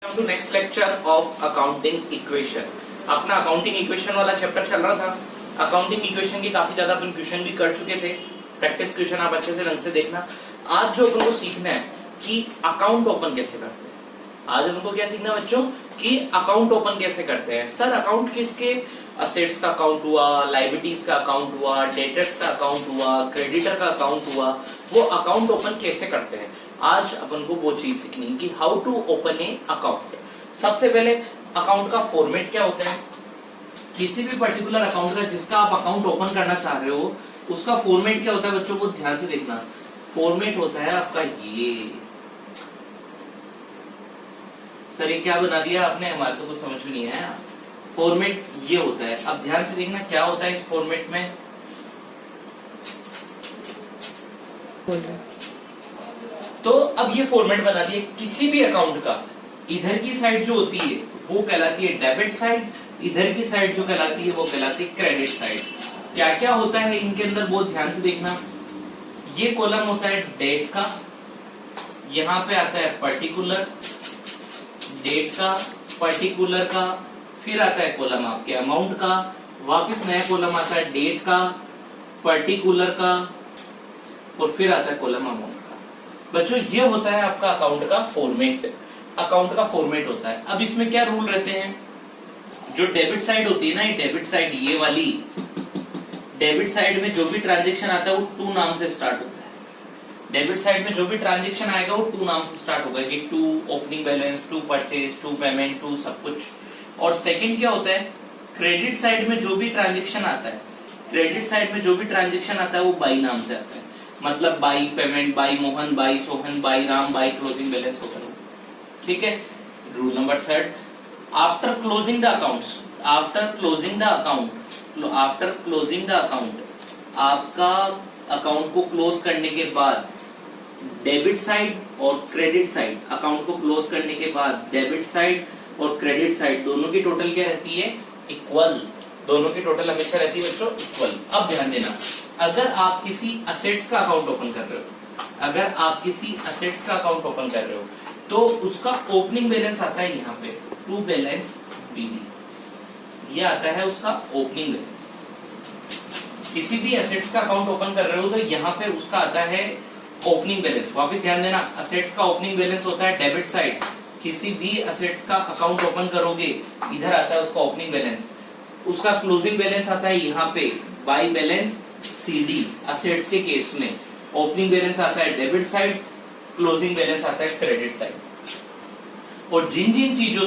To next lecture of accounting equation. अपना accounting equation वाला chapter चल रहा था। अकाउंटिंग इक्वेशन की काफी ज्यादा अपन क्वेश्चन भी कर चुके थे। प्रैक्टिस क्वेश्चन आप अच्छे से ढंग से देखना। आज जो अपन को सीखना है कि अकाउंट ओपन कैसे करते हैं। आज अपन को क्या सीखना है बच्चों कि अकाउंट ओपन कैसे करते हैं। सर अकाउंट किसके? असेट्स का अकाउंट हुआ, लायबिलिटीज का अकाउंट हुआ, डेटर्स का अकाउंट हुआ, क्रेडिटर का अकाउंट हुआ, वो अकाउंट ओपन कैसे करते हैं। आज अपन को वो चीज सीखनी है कि how to open a account. सबसे पहले अकाउंट का फॉर्मेट क्या होता है। किसी भी पर्टिकुलर अकाउंट का जिसका आप अकाउंट ओपन करना चाह रहे हो उसका फॉर्मेट क्या होता है बच्चों को ध्यान से देखना। फॉर्मेट होता है आपका ये। सर ये क्या बना दिया आपने, हमारे तो कुछ समझ में नहीं आया। फॉर्मेट ये होता है। अब ध्यान से देखना क्या होता है इस फॉर्मेट में। तो अब ये फॉर्मेट बना दिया किसी भी अकाउंट का। इधर की साइड जो होती है वो कहलाती है डेबिट साइड, इधर की साइड जो कहलाती है वो कहलाती है क्रेडिट साइड। क्या क्या होता है इनके अंदर बहुत ध्यान से देखना। ये कॉलम होता है डेट का, यहां पे आता है पर्टिकुलर, डेट का, पर्टिकुलर का, फिर आता है कॉलम आपके अमाउंट का, वापस नया कॉलम आता है डेट का, पर्टिकुलर का, और फिर आता है कॉलम अमाउंट का। बच्चों ये होता है आपका अकाउंट का फॉर्मेट। अकाउंट का फॉर्मेट होता है। अब इसमें क्या रूल रहते हैं। जो डेबिट साइड होती है ना, ये डेबिट साइड ये वाली डेबिट साइड में जो भी ट्रांजेक्शन आता है वो टू नाम से स्टार्ट होता है। डेबिट साइड में जो भी ट्रांजेक्शन आएगा वो टू नाम से स्टार्ट होगा कि to opening balance, to purchase, to payment, to सब कुछ। और सेकंड क्या होता है, क्रेडिट साइड में जो भी ट्रांजेक्शन आता है, क्रेडिट साइड में जो भी ट्रांजेक्शन आता है वो बाई नाम से आता है। मतलब by payment, by Mohan, by Sohan, by Ram, by closing balance होगा। ठीक है। Rule number third, after closing the accounts, after closing the account, आपका अकाउंट को क्लोज करने के बाद डेबिट साइड और क्रेडिट साइड, अकाउंट को क्लोज करने के बाद डेबिट साइड और क्रेडिट साइड दोनों की टोटल क्या रहती है, इक्वल। दोनों की टोटल हमेशा रहती है बच्चों इक्वल। अब ध्यान देना, अगर आप किसी असेट्स का अकाउंट ओपन कर रहे हो, अगर आप किसी असेट्स का अकाउंट ओपन कर रहे हो तो उसका ओपनिंग बैलेंस आता है यहाँ पे टू बैलेंस बीडी, ये आता है उसका ओपनिंग बैलेंस। किसी भी असेट्स का अकाउंट ओपन कर रहे हो तो यहाँ पे उसका आता है ओपनिंग बैलेंस। वापस ध्यान देना, असेट्स का ओपनिंग बैलेंस होता है डेबिट साइड। किसी भी असेट्स का अकाउंट ओपन करोगे इधर आता है उसका ओपनिंग बैलेंस। उसका क्लोजिंग बैलेंस आता है यहाँ पे बाई बैलेंस सीडी। असेट्स के केस में ओपनिंग बैलेंस आता है डेबिट साइड, क्लोजिंग बैलेंस आता है क्रेडिट साइड। और जिन जिन चीजों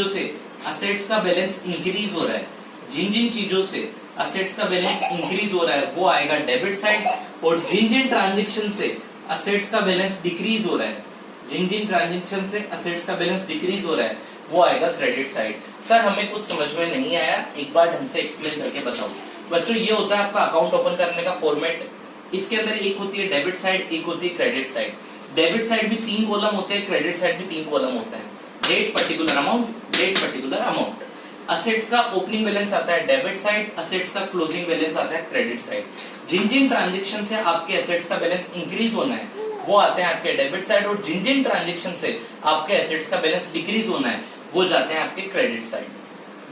से असेट्स का बैलेंस इंक्रीज हो रहा है, जिन जिन चीजों से असेट्स का बैलेंस इंक्रीज हो रहा है वो आएगा डेबिट साइड। और जिन जिन ट्रांजेक्शन से असेट्स का बैलेंस डिक्रीज हो रहा है, जिन जिन ट्रांजेक्शन से असेट्स का बैलेंस डिक्रीज हो रहा है वो आएगा क्रेडिट साइड। सर हमें कुछ समझ में नहीं आया, एक बार ढंग से एक्सप्लेन करके बताओ। बच्चों ये होता है आपका अकाउंट ओपन करने का फॉर्मेट। इसके अंदर एक होती है डेबिट साइड, एक होती है क्रेडिट साइड। डेबिट साइड भी 3 कॉलम होते हैं, क्रेडिट साइड भी 3 कॉलम होता है। Date, particular amount, date, particular amount. Assets का ओपनिंग बैलेंस आता है डेबिट साइड, असेट्स का क्लोजिंग बैलेंस आता है क्रेडिट साइड। जिन जिन ट्रांजेक्शन से आपके असेट्स का बैलेंस इंक्रीज होना है वो आते हैं आपके डेबिट साइड, और जिन जिन ट्रांजेक्शन से आपके असेट्स का बैलेंस डिक्रीज होना है वो जाते हैं आपके क्रेडिट साइड।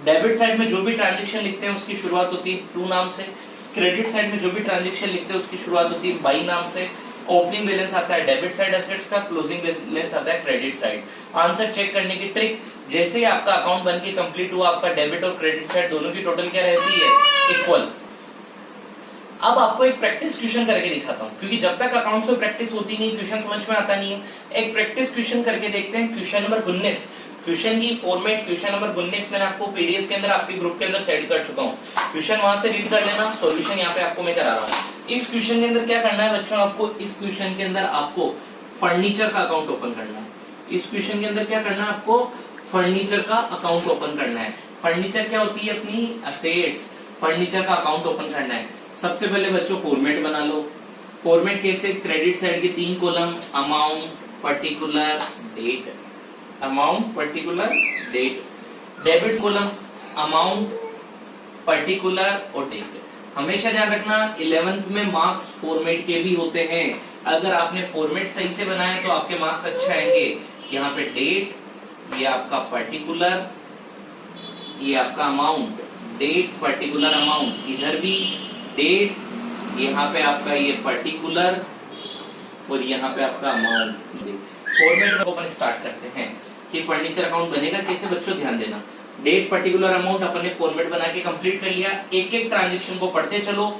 डेबिट साइड में जो भी ट्रांजेक्शन लिखते हैं उसकी शुरुआत होती है टू नाम से। क्रेडिट साइड में जो भी ट्रांजेक्शन लिखते हैं उसकी शुरुआत होती है बाई नाम से। ओपनिंग बैलेंस आता है डेबिट साइड असेट्स का, क्लोजिंग बैलेंस आता है क्रेडिट साइड। आंसर चेक करने की ट्रिक, जैसे ही आपका अकाउंट बन के कंप्लीट हुआ आपका डेबिट और क्रेडिट साइड दोनों की टोटल क्या रहती है, इक्वल। अब आपको एक प्रैक्टिस क्वेश्चन करके दिखाता हूं, क्योंकि जब तक अकाउंट्स में प्रैक्टिस होती नहीं क्वेश्चन समझ में आता नहीं है। एक प्रैक्टिस क्वेश्चन करके देखते हैं। क्वेश्चन नंबर 19, क्वेश्चन की फॉर्मेट क्वेश्चन नंबर 19 मैंने आपको पीडीएफ के अंदर आपके ग्रुप के अंदर सेंड कर चुका हूँ। क्वेश्चन वहां से रीड कर लेना, सॉल्यूशन यहाँ पे आपको मैं करा रहा हूँ। इस क्वेश्चन के अंदर क्या करना है बच्चों, आपको इस क्वेश्चन के अंदर आपको फर्नीचर का अकाउंट ओपन करना है। इस क्वेश्चन के अंदर क्या करना है, आपको फर्नीचर का अकाउंट ओपन करना है। फर्नीचर क्या होती है, अपनी असेट्स। फर्नीचर का अकाउंट ओपन करना है। सबसे पहले बच्चों फॉर्मेट बना लो। फॉर्मेट कैसे, क्रेडिट साइड के 3 column, amount, particular, date. Amount, particular, date. Debit column amount, particular और डेट। हमेशा ध्यान रखना 11th में मार्क्स फॉर्मेट के भी होते हैं। अगर आपने फॉर्मेट सही से बनाया तो आपके मार्क्स अच्छे आएंगे। यहाँ पे डेट, ये आपका पर्टिकुलर, ये आपका अमाउंट, डेट पर्टिकुलर अमाउंट, इधर भी डेट, यहाँ पे आपका ये पर्टिकुलर और यहाँ पे आपका अमाउंट। फॉर्मेट को अपन स्टार्ट करते हैं कि फर्नीचर अकाउंट बनेगा कैसे बच्चों, ध्यान देना। डेट पर्टिकुलर अमाउंट अपन ने फॉर्मेट बना के कंप्लीट कर लिया। एक एक ट्रांजेक्शन को पढ़ते चलो,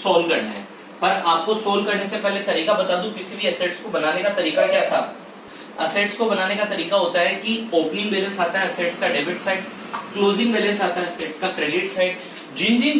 सोल्व करना है। पर आपको सोल्व करने से पहले तरीका बता दूं, किसी भी एसेट्स को बनाने का तरीका क्या था। एसेट्स को बनाने का तरीका होता है कि ओपनिंग बैलेंस आता है एसेट्स का डेबिट साइड, क्लोजिंग बैलेंस आता है एसेट्स का क्रेडिट साइड। जिन जिन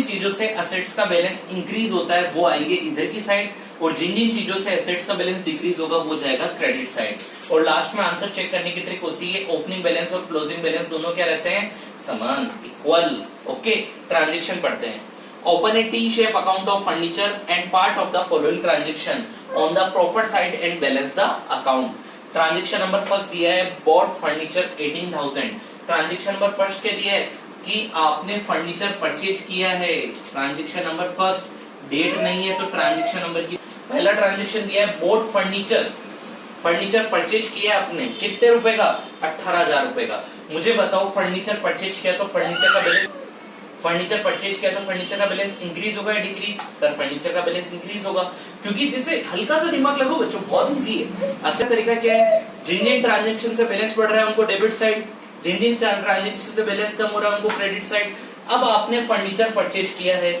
चीजों से एसेट्स का बैलेंस इंक्रीज होता है वो आएंगे इधर की साइड, और जिन जिन चीजों से एसेट्स का बैलेंस डिक्रीज होगा वो जाएगा क्रेडिट साइड। और लास्ट में आंसर चेक करने की ट्रिक होती है, ओपनिंग बैलेंस और क्लोजिंग बैलेंस दोनों क्या रहते हैं, समान, इक्वल। ओके, ट्रांजेक्शन पढ़ते हैं। Open a T-shape account of furniture and part of the following transaction on the proper side and balance the account. Transaction number first दिया है bought furniture 18,000। Transaction number first के दिया है कि आपने furniture purchase किया है। ट्रांजेक्शन नंबर फर्स्ट, डेट नहीं है तो ट्रांजेक्शन नंबर की पहला ट्रांजेक्शन दिया है bought furniture, फर्नीचर परचेज किया आपने, कितने रुपए का, 18,000 रुपए का। मुझे बताओ फर्नीचर परचेज किया तो फर्नीचर का बैलेंस, फर्नीचर परचेज किया तो फर्नीचर का बैलेंस इंक्रीज होगा या डिक्रीज, सर फर्नीचर का बैलेंस इंक्रीज होगा, क्योंकि जैसे हल्का सा दिमाग लगाओ बच्चों, बहुत इजी है। असली तरीका क्या है, जिन जिन ट्रांजेक्शन से बैलेंस बढ़ रहा है उनको डेबिट साइड, जिन जिन ट्रांजेक्शन से बैलेंस कम हो रहा है उनको क्रेडिट साइड। अब आपने फर्नीचर परचेज किया है,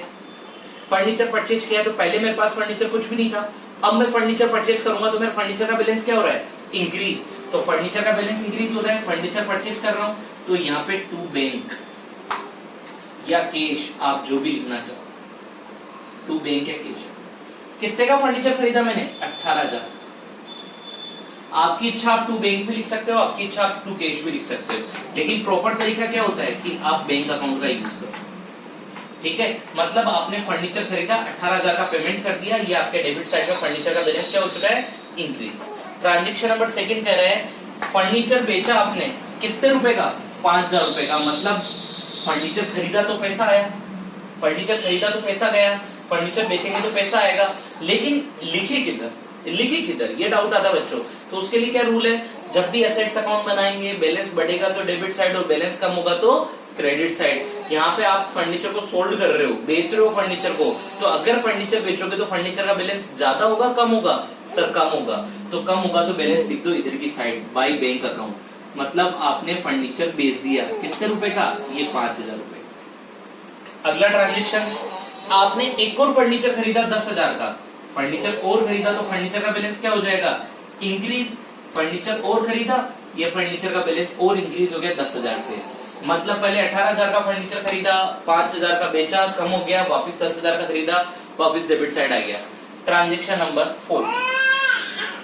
फर्नीचर परचेज किया तो पहले मेरे पास फर्नीचर कुछ भी नहीं था, अब मैं फर्नीचर परचेज करूंगा तो मेरा फर्नीचर का बैलेंस क्या हो रहा है, इंक्रीज। तो फर्नीचर का बैलेंस इंक्रीज हो रहा है, फर्नीचर परचेज कर रहा हूं, तो यहाँ पे टू बैंक या कैश, आप जो भी लिखना चाहो, टू बैंक या कैश। कितने का फर्नीचर खरीदा मैंने, 18,000। आपकी इच्छा आप टू बैंक भी लिख सकते हो, आपकी इच्छा आप टू कैश भी लिख सकते हो, लेकिन प्रॉपर तरीका क्या होता है कि आप बैंक अकाउंट का यूज करो। ठीक है, मतलब आपने फर्नीचर खरीदा, 18,000 का पेमेंट कर दिया, ये आपके डेबिट साइड में फर्नीचर का बैलेंस क्या हो चुका है, इंक्रीज। ट्रांजेक्शन नंबर सेकंड कह रहा है फर्नीचर बेचा आपने, कितने रुपए का, 5,000 रुपए का। मतलब फर्नीचर खरीदा तो पैसा आया, फर्नीचर खरीदा तो पैसा गया, फर्नीचर बेचेंगे तो पैसा आएगा, लेकिन लिखे किधर, ये डाउट आता है बच्चों। तो उसके लिए क्या रूल है, जब भी एसेट्स अकाउंट बनाएंगे, बैलेंस बढ़ेगा तो डेबिट साइड और बैलेंस कम होगा तो क्रेडिट साइड। यहाँ पे आप फर्नीचर को सोल्ड कर रहे हो, बेच रहे हो फर्नीचर को, तो अगर फर्नीचर बेचोगे तो फर्नीचर का बैलेंस ज्यादा होगा कम होगा, सर कम होगा, तो कम होगा तो बैलेंस लिख दो इधर की साइड, बाय बैंक अकाउंट। मतलब आपने फर्नीचर बेच दिया, कितने रुपए का, ये 5,000 रुपए। अगला ट्रांजेक्शन, आपने एक और फर्नीचर खरीदा 10,000 का, फर्नीचर और खरीदा तो फर्नीचर का बैलेंस क्या हो जाएगा, इंक्रीज। फर्नीचर और खरीदा, ये फर्नीचर का बैलेंस और इंक्रीज हो गया 10,000 से। मतलब पहले 18,000 का फर्नीचर खरीदा, 5,000 का बेचा, कम हो गया, वापस 10,000 का खरीदा, वापस डेबिट साइड आ गया। ट्रांजेक्शन नंबर 4,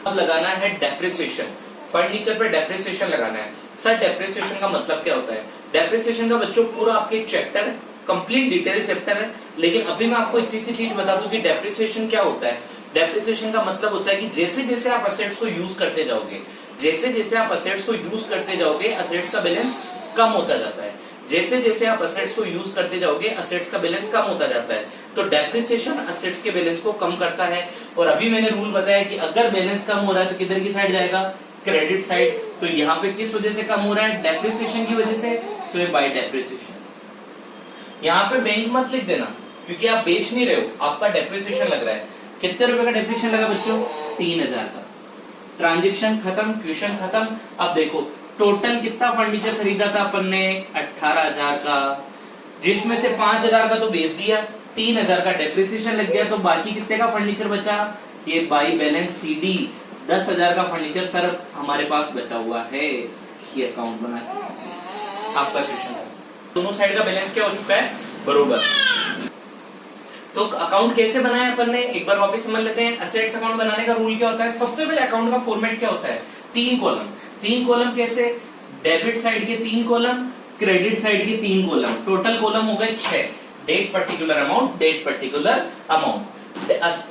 अब लगाना है डेप्रिसिएशन। फर्नीचर पे डेप्रिसिएशन लगाना है। सर डेप्रिसिएशन का मतलब क्या होता है, डेप्रिसिएशन का बच्चों पूरा आपके चैप्टर है, कंप्लीट डिटेल चैप्टर है, लेकिन अभी मैं आपको इतनी सी चीज बता दूं कि डेप्रिसिएशन क्या होता है। डेप्रिसिएशन का मतलब होता है कि जैसे जैसे आप असेट्स को यूज करते जाओगे, जैसे जैसे आप असेट्स को यूज करते जाओगे, असेट्स का बैलेंस कम होता जाता है। जैसे जैसे आप असेट्स को यूज करते जाओगे, असेट्स का बैलेंस कम होता जाता है। तो डेप्रिसिएशन असेट्स के बैलेंस को कम करता है। और अभी मैंने रूल बताया कि अगर बैलेंस कम हो रहा है तो किधर की साइड जाएगा, क्रेडिट साइड। तो यहाँ पे किस वजह से कम हो रहा है, डेप्रिसिएशन की वजह से, तो ये बाय डेप्रिसिएशन। यहाँ पे बैंक मत लिख देना क्योंकि आप बेच नहीं रहे हो, आपका डेप्रिसिएशन लग रहा है। कितने रुपए का डेप्रिसिएशन लगा बच्चों, 3,000 का। ट्रांजेक्शन खत्म, क्वेश्चन खत्म। अब देखो टोटल कितना फर्नीचर खरीदा था अपन ने, 18,000 का, जिसमें से 5,000 का तो बेच दिया, 3,000 का डेप्रिसिएशन लग गया, तो बाकी कितने का फर्नीचर बचा, ये बाई बैलेंस सीडी 10,000 का फर्नीचर सर हमारे पास बचा हुआ है। ये अकाउंट बना के आपका क्वेश्चन है, दोनों साइड का बैलेंस क्या हो चुका है, बरोबर। तो अकाउंट कैसे बनाया अपन ने, एक बार वापस समझ लेते हैं। असेट्स अकाउंट बनाने का रूल क्या होता है, सबसे पहले अकाउंट का फॉर्मेट क्या होता है, 3 कॉलम। 3 कॉलम कैसे, डेबिट साइड के 3 कॉलम, क्रेडिट साइड के 3 कॉलम, टोटल कॉलम हो गए 6। Date particular amount, date particular amount.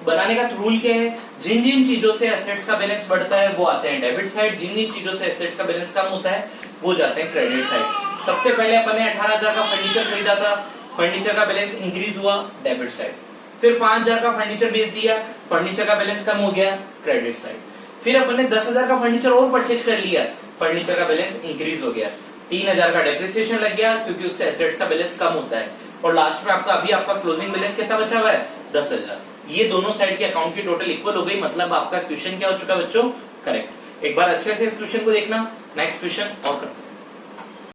बनाने का रूल क्या है, जिन जिन चीजों से एसेट्स का बैलेंस बढ़ता है वो आते हैं डेबिट साइड, जिन जिन चीजों से एसेट्स का बैलेंस कम होता है वो जाते हैं क्रेडिट साइड। सबसे पहले अपन ने 18,000 का फर्नीचर खरीदा था, फर्नीचर का बैलेंस इंक्रीज हुआ, डेबिट साइड। फिर 5,000 का फर्नीचर बेच दिया, फर्नीचर का बैलेंस कम हो गया, क्रेडिट साइड। फिर अपन ने 10,000 का फर्नीचर और परचेज कर लिया, फर्नीचर का बैलेंस इंक्रीज हो गया, 3000 का डेप्रिसिएशन लग गया क्योंकि उससे एसेट्स का बैलेंस कम होता है, और लास्ट में आपका क्लोजिंग बैलेंस कितना बचा हुआ है 10,000। ये दोनों साइड के अकाउंट की टोटल इक्वल हो गई, मतलब आपका क्वेश्चन क्या हो चुका बच्चों, करेक्ट। एक बार अच्छे से इस क्वेश्चन को देखना, नेक्स्ट क्वेश्चन और करते हैं।